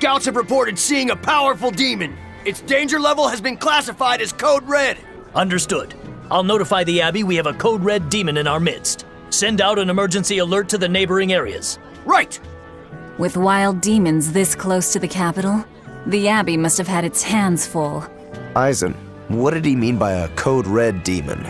scouts have reported seeing a powerful demon. Its danger level has been classified as Code Red. Understood. I'll notify the Abbey we have a Code Red demon in our midst. Send out an emergency alert to the neighboring areas. Right! With wild demons this close to the capital, the Abbey must have had its hands full. Eisen, what did he mean by a Code Red demon?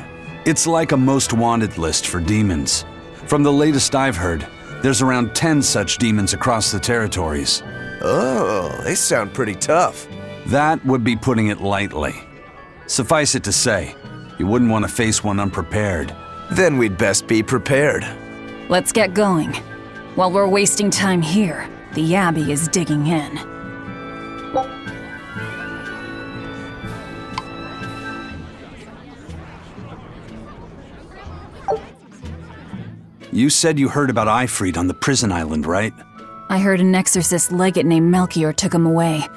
It's like a most wanted list for demons. From the latest I've heard, there's around 10 such demons across the territories. Oh, they sound pretty tough. That would be putting it lightly. Suffice it to say, you wouldn't want to face one unprepared. Then we'd best be prepared. Let's get going. While we're wasting time here, the Abbey is digging in. You said you heard about Ifrit on the prison island, right? I heard an exorcist legate named Melchior took him away.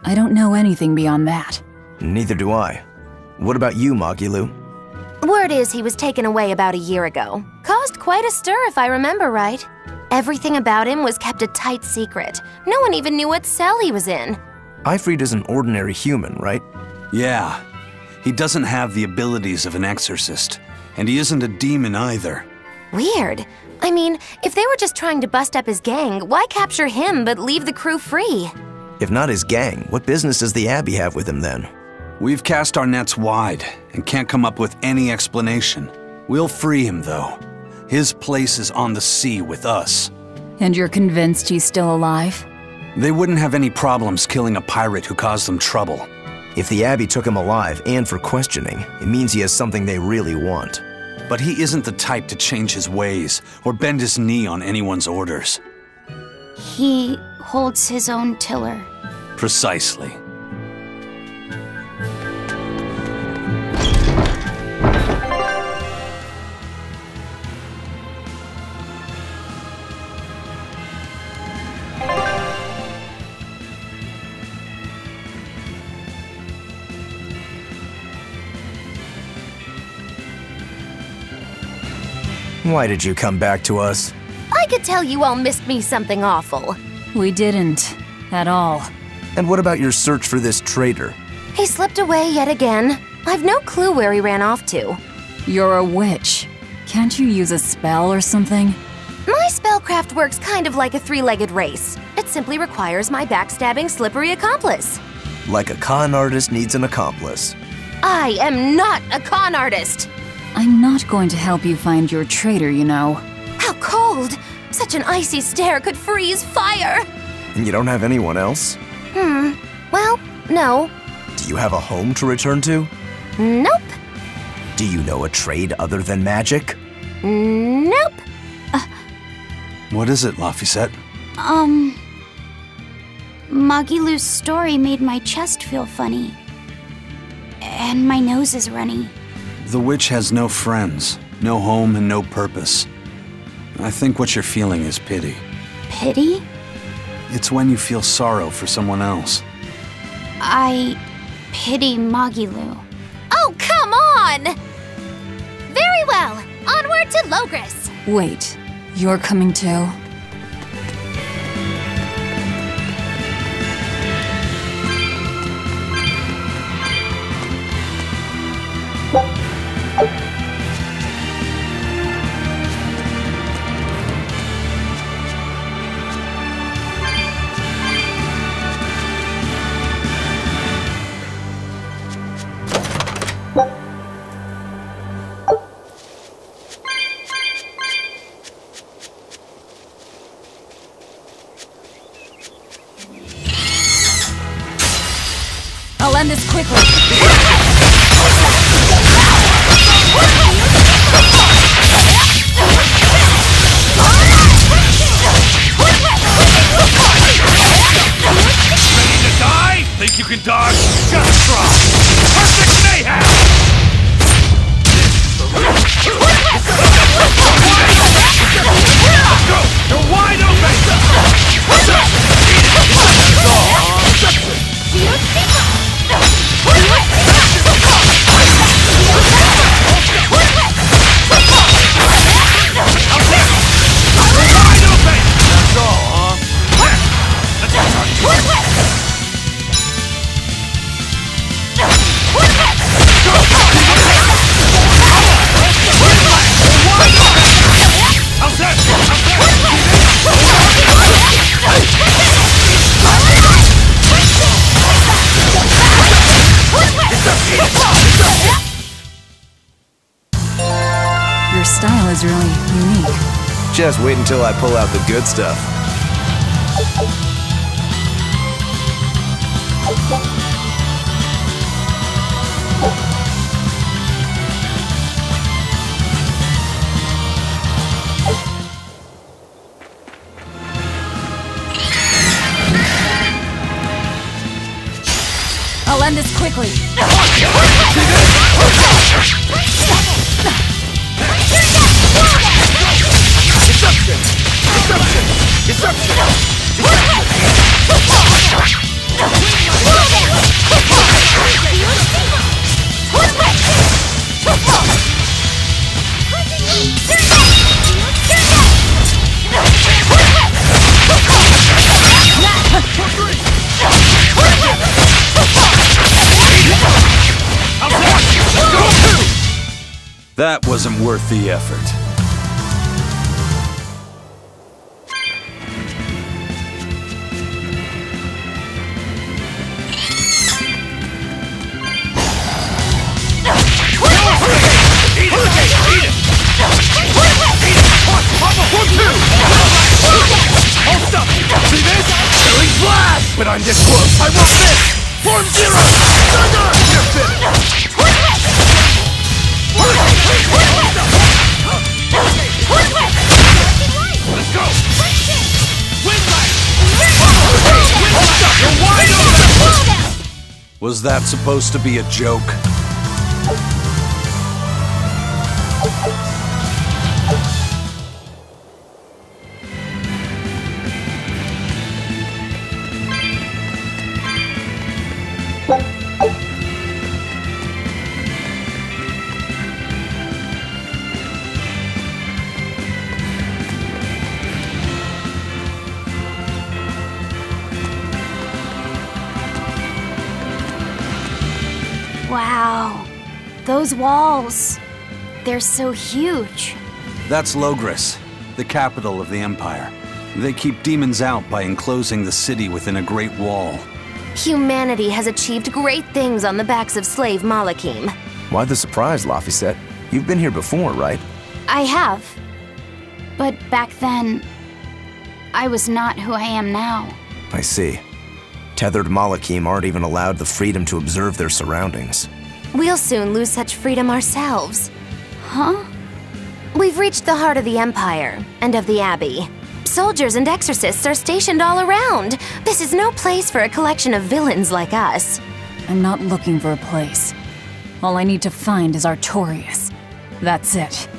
I don't know anything beyond that. Neither do I. What about you, Magilu? Word is he was taken away about a year ago. Caused quite a stir if I remember right. Everything about him was kept a tight secret. No one even knew what cell he was in. Ifrit is an ordinary human, right? Yeah. He doesn't have the abilities of an exorcist, and he isn't a demon either. Weird. I mean, if they were just trying to bust up his gang, why capture him but leave the crew free? If not his gang, what business does the Abbey have with him then? We've cast our nets wide and can't come up with any explanation. We'll free him, though. His place is on the sea with us. And you're convinced he's still alive? They wouldn't have any problems killing a pirate who caused them trouble. If the Abbey took him alive and for questioning, it means he has something they really want. But he isn't the type to change his ways or bend his knee on anyone's orders. He holds his own tiller. Precisely. Why did you come back to us? I could tell you all missed me something awful. We didn't. At all. And what about your search for this traitor? He slipped away yet again. I've no clue where he ran off to. You're a witch. Can't you use a spell or something? My spellcraft works kind of like a three-legged race. It simply requires my backstabbing, slippery accomplice. Like a con artist needs an accomplice. I am not a con artist! I'm not going to help you find your traitor, you know. How cold! Such an icy stare could freeze fire! And you don't have anyone else? Well, no. Do you have a home to return to? Nope. Do you know a trade other than magic? Nope. What is it, Laphicet? Magilu's story made my chest feel funny. And my nose is runny. The witch has no friends, no home, and no purpose. I think what you're feeling is pity. Pity? It's when you feel sorrow for someone else. I pity Magilu. Oh, come on! Very well. Onward to LOEGRES. Wait, you're coming too? I'll end this quickly. Ready to die? Think you can dodge? Just try! Perfect mayhem! Let's go! You're wide open! Wide open! That's all, huh? Let's is really unique. Just wait until I pull out the good stuff. I'll end this quickly. That wasn't worth the effort. But I'm this close! I want this! Form Zero! Thunder! Let's go! You're wide open! Was that supposed to be a joke? Wow. Those walls. They're so huge. That's LOEGRES, the capital of the Empire. They keep demons out by enclosing the city within a great wall. Humanity has achieved great things on the backs of slave Malakim. Why the surprise, Laphicet? You've been here before, right? I have. But back then, I was not who I am now. I see. Tethered Malakim aren't even allowed the freedom to observe their surroundings. We'll soon lose such freedom ourselves. Huh? We've reached the heart of the Empire, and of the Abbey. Soldiers and exorcists are stationed all around. This is no place for a collection of villains like us. I'm not looking for a place. All I need to find is Artorias. That's it.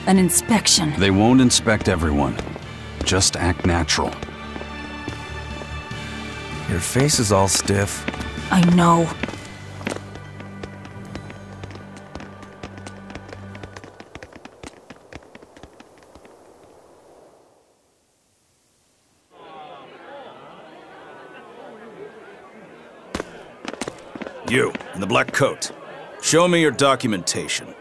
An inspection. They won't inspect everyone. Just act natural. Your face is all stiff. I know. You, in the black coat. Show me your documentation.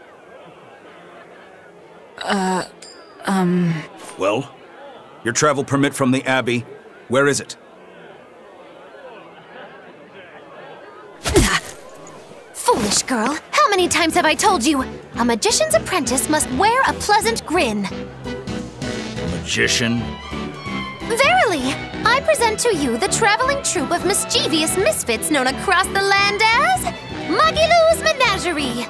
Well? Your travel permit from the Abbey, where is it? Foolish girl, how many times have I told you? A magician's apprentice must wear a pleasant grin. Magician? Verily, I present to you the traveling troupe of mischievous misfits known across the land as Magilou's Menagerie.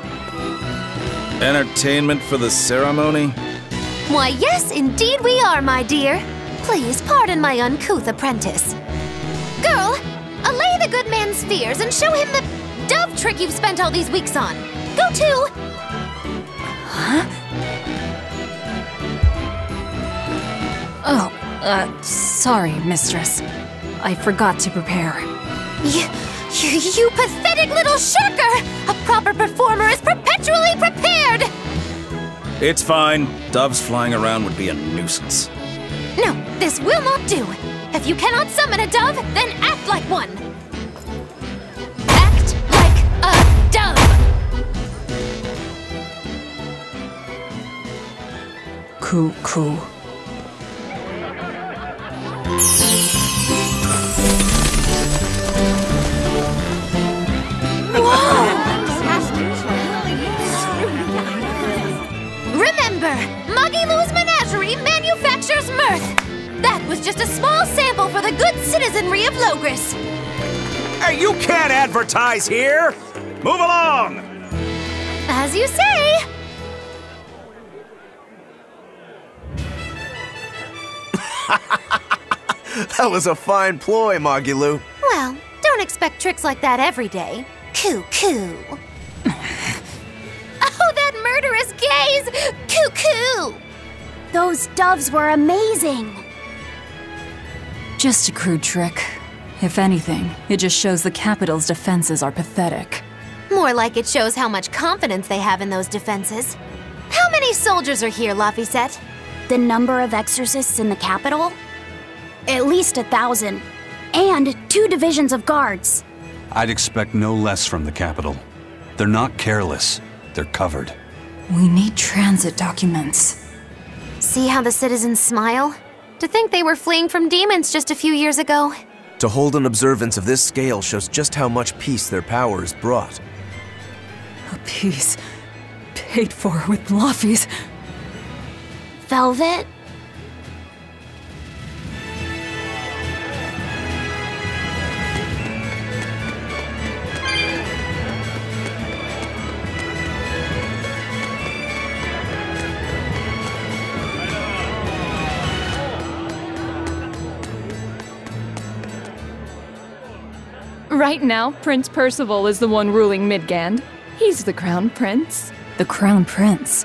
Entertainment for the ceremony? Why, yes, indeed we are, my dear. Please pardon my uncouth apprentice. Girl, allay the good man's fears and show him the dove trick you've spent all these weeks on. Go to... Huh? Oh, sorry, mistress. I forgot to prepare. You pathetic little shirker! A proper performer is perpetually prepared! It's fine. Doves flying around would be a nuisance. No, this will not do. If you cannot summon a dove, then act like one. Act like a dove! Cool. Remember, Muggy Lou's Menagerie manufactures mirth. That was just a small sample for the good citizenry of LOEGRES. Hey, you can't advertise here! Move along! As you say. That was a fine ploy, Magilou. Well, don't expect tricks like that every day. Coo. Oh, that murderous gaze! Coo. Those doves were amazing! Just a crude trick. If anything, it just shows the capital's defenses are pathetic. More like it shows how much confidence they have in those defenses. How many soldiers are here, Laphicet? The number of exorcists in the capital? At least 1,000. And 2 divisions of guards. I'd expect no less from the capital. They're not careless. They're covered. We need transit documents. See how the citizens smile? To think they were fleeing from demons just a few years ago. To hold an observance of this scale shows just how much peace their power has brought. A piece paid for with Laffy's. Velvet? Right now, Prince Percival is the one ruling Midgand. He's the Crown Prince. The Crown Prince?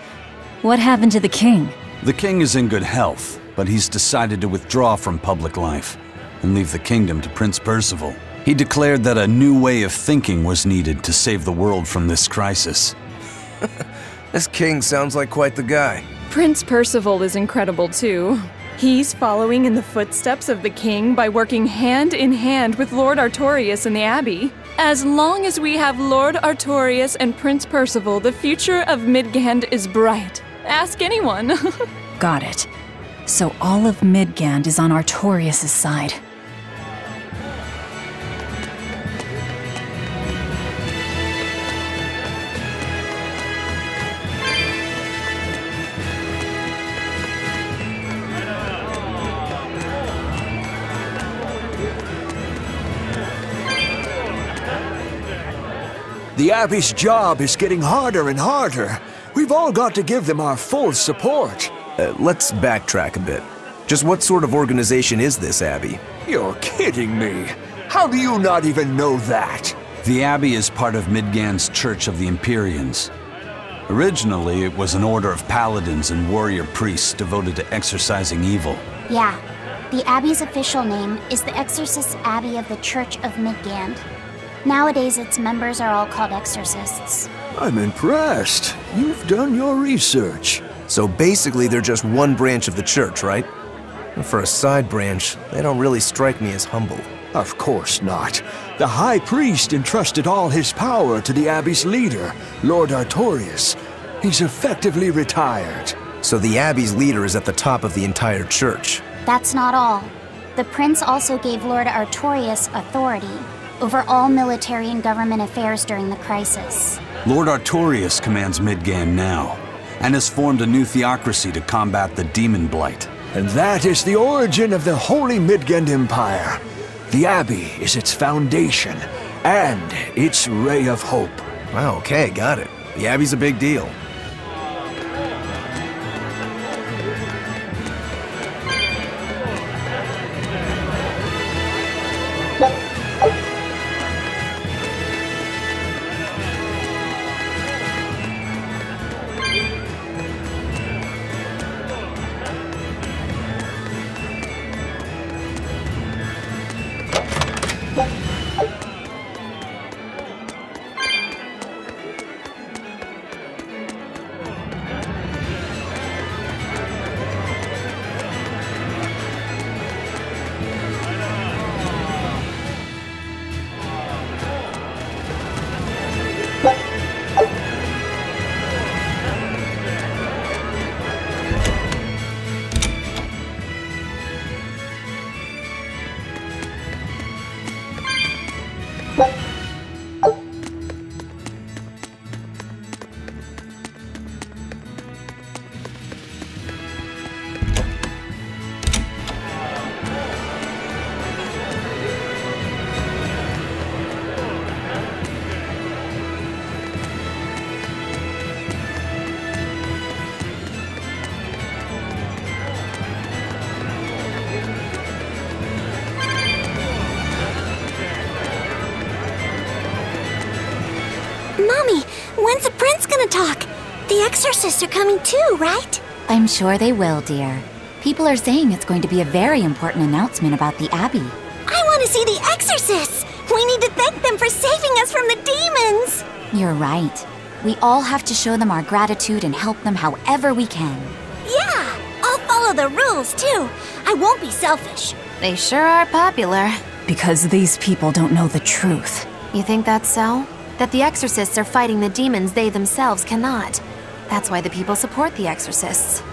What happened to the king? The king is in good health, but he's decided to withdraw from public life and leave the kingdom to Prince Percival. He declared that a new way of thinking was needed to save the world from this crisis. This king sounds like quite the guy. Prince Percival is incredible too. He's following in the footsteps of the king by working hand in hand with Lord Artorius in the Abbey. As long as we have Lord Artorius and Prince Percival, the future of Midgand is bright. Ask anyone. Got it. So all of Midgand is on Artorius' side. The Abbey's job is getting harder and harder. We've all got to give them our full support. Let's backtrack a bit. Just what sort of organization is this Abbey? You're kidding me. How do you not even know that? The Abbey is part of Midgand's Church of the Empyreans. Originally, it was an order of paladins and warrior priests devoted to exorcising evil. Yeah. The Abbey's official name is the Exorcist Abbey of the Church of Midgand. Nowadays, its members are all called exorcists. I'm impressed. You've done your research. So basically, they're just one branch of the church, right? And for a side branch, they don't really strike me as humble. Of course not. The High Priest entrusted all his power to the Abbey's leader, Lord Artorius. He's effectively retired. So the Abbey's leader is at the top of the entire church. That's not all. The prince also gave Lord Artorius authority over all military and government affairs during the crisis. Lord Artorius commands Midgand now, and has formed a new theocracy to combat the demon blight. And that is the origin of the Holy Midgand Empire. The Abbey is its foundation, and its ray of hope. Wow, okay, got it. The Abbey's a big deal. Mommy, when's the prince gonna talk? The exorcists are coming too, right? I'm sure they will, dear. People are saying it's going to be a very important announcement about the Abbey. I want to see the exorcists! We need to thank them for saving us from the demons! You're right. We all have to show them our gratitude and help them however we can. Yeah! I'll follow the rules, too. I won't be selfish. They sure are popular. Because these people don't know the truth. You think that's so? That the exorcists are fighting the demons they themselves cannot. That's why the people support the exorcists.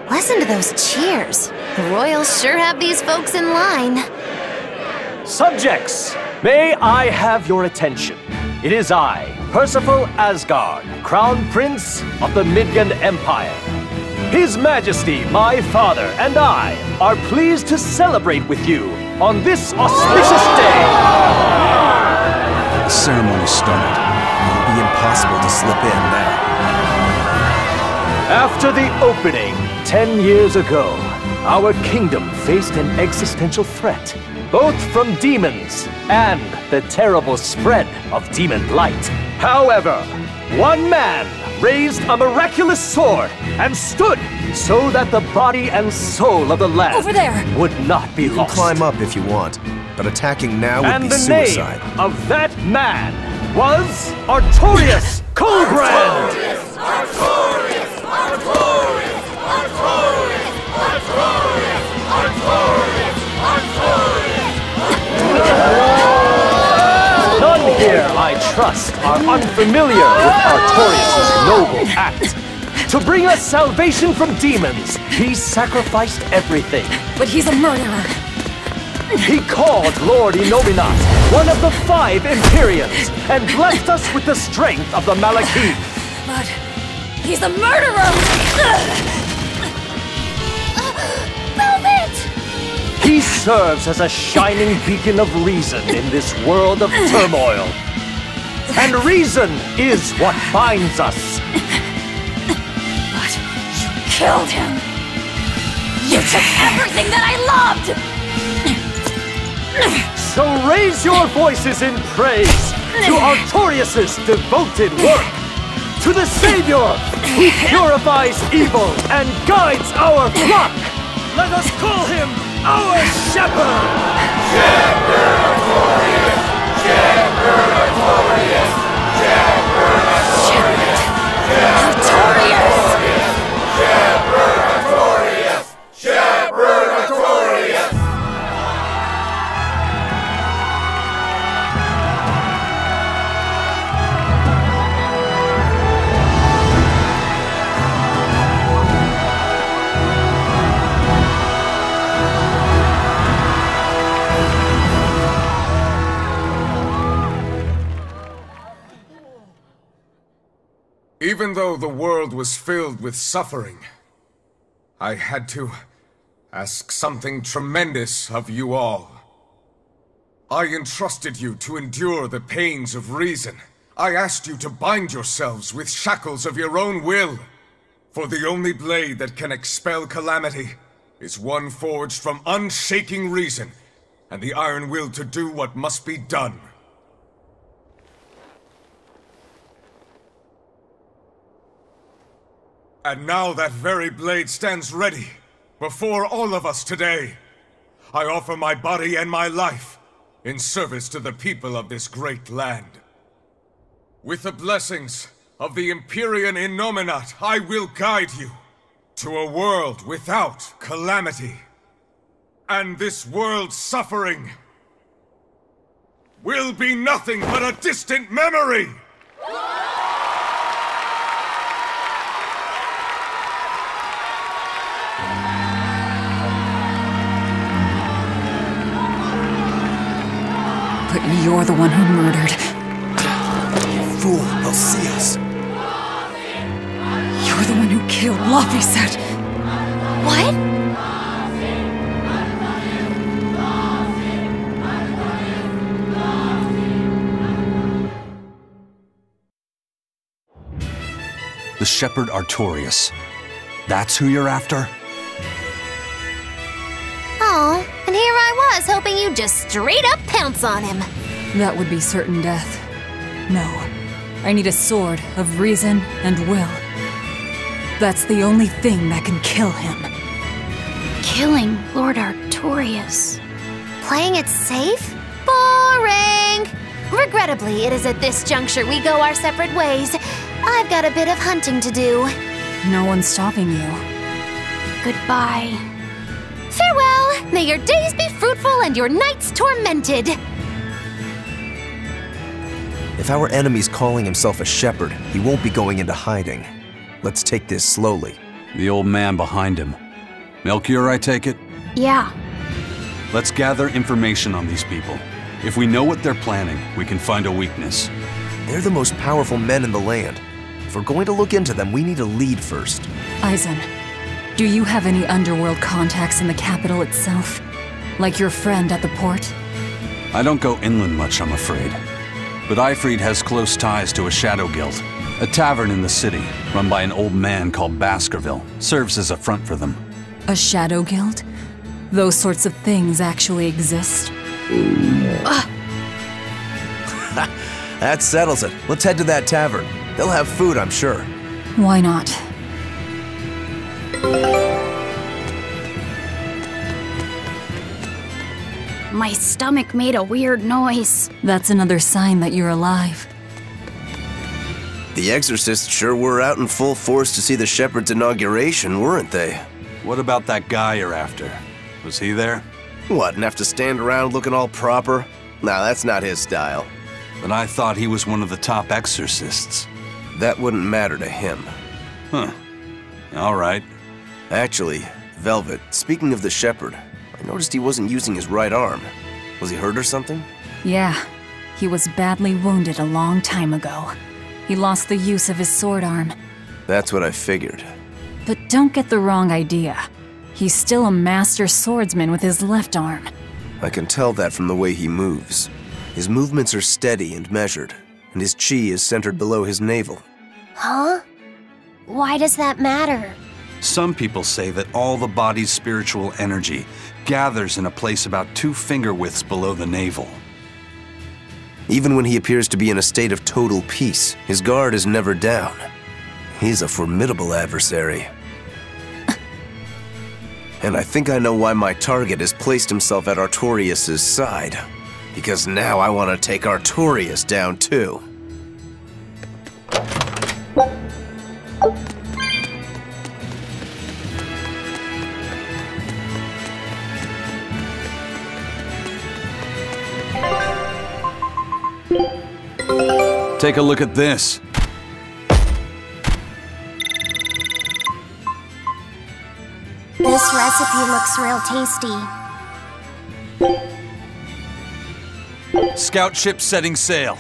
Listen to those cheers. The royals sure have these folks in line. Subjects, may I have your attention? It is I, Percival Asgard, Crown Prince of the Midgand Empire. His Majesty, my father, and I are pleased to celebrate with you on this auspicious day. The ceremony started. It'll be impossible to slip in now. After the opening 10 years ago, our kingdom faced an existential threat, both from demons and the terrible spread of demon blight. However, one man raised a miraculous sword and stood so that the body and soul of the land Over there! would not be You can lost. climb up if you want, but attacking now would And be the suicide. name of that man was Artorius Colbrand! None here, I trust, are unfamiliar with Artorius' noble act. To bring us salvation from demons, he sacrificed everything. But he's a murderer. He called Lord Inomata, one of the 5 Imperiums, and blessed us with the strength of the Malachim. But he's a murderer! Velvet! He serves as a shining beacon of reason in this world of turmoil. And reason is what binds us. But you killed him! You took everything that I loved! So raise your voices in praise to Artorius' devoted work, to the Savior who purifies evil and guides our flock. Let us call him our shepherd! Shepherd Artorius! Shepherd Artorius! Shepherd Artorius! Artorius! Shepherd Artorius! Shepherd Artorius! Even though the world was filled with suffering, I had to ask something tremendous of you all. I entrusted you to endure the pains of reason. I asked you to bind yourselves with shackles of your own will. For the only blade that can expel calamity is one forged from unshaking reason and the iron will to do what must be done. And now that very blade stands ready before all of us today. I offer my body and my life in service to the people of this great land. With the blessings of the Empyrean Inomata, I will guide you to a world without calamity. And this world's suffering will be nothing but a distant memory! But you're the one who murdered. Fool, they'll see us. You're the one who killed Laphicet. What? The shepherd Artorias. That's who you're after? Oh, and here I was hoping you'd just straight up pounce on him. That would be certain death. No. I need a sword of reason and will. That's the only thing that can kill him. Killing Lord Artorias. Playing it safe? Boring! Regrettably, it is at this juncture we go our separate ways. I've got a bit of hunting to do. No one's stopping you. Goodbye. Farewell! May your days be fruitful and your nights tormented! If our enemy's calling himself a shepherd, he won't be going into hiding. Let's take this slowly. The old man behind him. Melchior, I take it? Yeah. Let's gather information on these people. If we know what they're planning, we can find a weakness. They're the most powerful men in the land. If we're going to look into them, we need a lead first. Eisen, do you have any underworld contacts in the capital itself? Like your friend at the port? I don't go inland much, I'm afraid. But Eifried has close ties to a shadow guild. A tavern in the city, run by an old man called Baskerville, serves as a front for them. A shadow guild? Those sorts of things actually exist? That settles it. Let's head to that tavern. They'll have food, I'm sure. Why not? My stomach made a weird noise. That's another sign that you're alive. The exorcists sure were out in full force to see the shepherd's inauguration, weren't they? What about that guy you're after? Was he there? What, and have to stand around looking all proper? Nah, that's not his style. But I thought he was one of the top exorcists. That wouldn't matter to him. Huh. All right. Actually, Velvet, speaking of the shepherd, I noticed he wasn't using his right arm. Was he hurt or something? Yeah. He was badly wounded a long time ago. He lost the use of his sword arm. That's what I figured. But don't get the wrong idea. He's still a master swordsman with his left arm. I can tell that from the way he moves. His movements are steady and measured, and his chi is centered below his navel. Huh? Why does that matter? Some people say that all the body's spiritual energy gathers in a place about 2 finger widths below the navel. Even when he appears to be in a state of total peace, his guard is never down. He's a formidable adversary. And I think I know why my target has placed himself at Artorias' side. Because now I want to take Artorias down too. Take a look at this. This recipe looks real tasty. Scout ship setting sail.